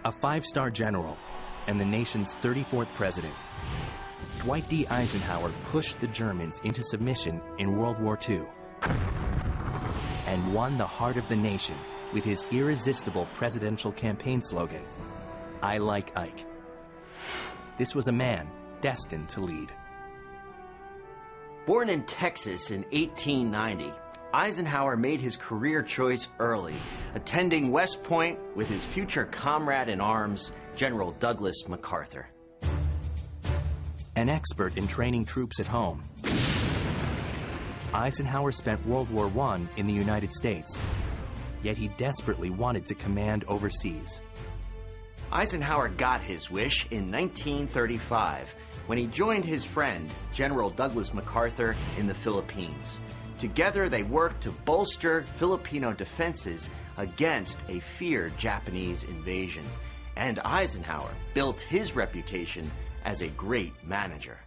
A five-star general and the nation's 34th president, Dwight D. Eisenhower pushed the Germans into submission in World War II and won the heart of the nation with his irresistible presidential campaign slogan, "I like Ike." This was a man destined to lead. Born in Texas in 1890, Eisenhower made his career choice early, attending West Point with his future comrade in arms, General Douglas MacArthur. An expert in training troops at home, Eisenhower spent World War I in the United States, yet he desperately wanted to command overseas. Eisenhower got his wish in 1935 when he joined his friend, General Douglas MacArthur, in the Philippines. Together, they worked to bolster Filipino defenses against a feared Japanese invasion. And Eisenhower built his reputation as a great manager.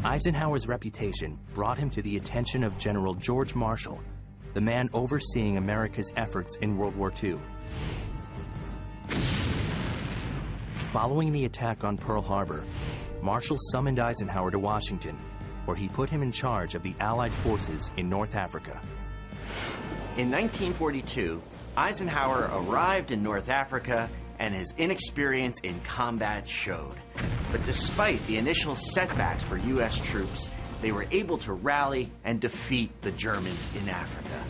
Eisenhower's reputation brought him to the attention of General George Marshall, the man overseeing America's efforts in World War II. Following the attack on Pearl Harbor, Marshall summoned Eisenhower to Washington, where he put him in charge of the Allied forces in North Africa. In 1942, Eisenhower arrived in North Africa and his inexperience in combat showed. But despite the initial setbacks for U.S. troops, they were able to rally and defeat the Germans in Africa.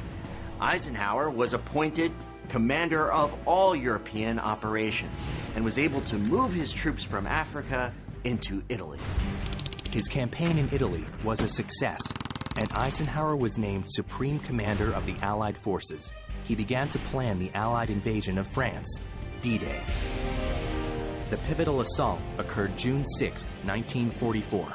Eisenhower was appointed commander of all European operations and was able to move his troops from Africa into Italy. His campaign in Italy was a success, and Eisenhower was named Supreme Commander of the Allied forces. He began to plan the Allied invasion of France, D-Day. The pivotal assault occurred June 6, 1944.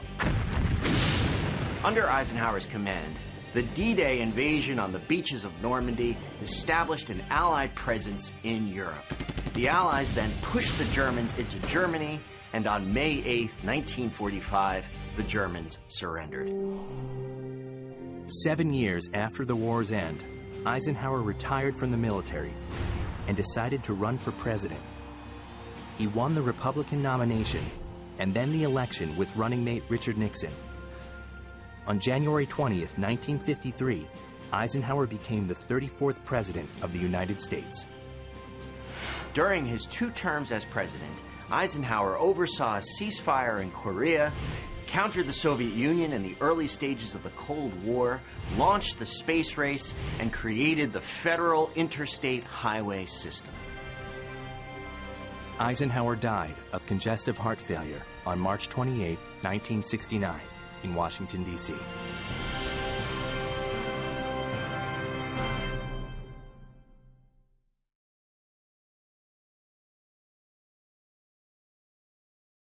Under Eisenhower's command, the D-Day invasion on the beaches of Normandy established an Allied presence in Europe. The Allies then pushed the Germans into Germany, and on May 8, 1945, the Germans surrendered. 7 years after the war's end, Eisenhower retired from the military and decided to run for president. He won the Republican nomination and then the election with running mate Richard Nixon. On January 20th, 1953, Eisenhower became the 34th president of the United States. During his 2 terms as president, Eisenhower oversaw a ceasefire in Korea, countered the Soviet Union in the early stages of the Cold War, launched the space race, and created the Federal Interstate Highway System. Eisenhower died of congestive heart failure on March 28, 1969, in Washington, D.C.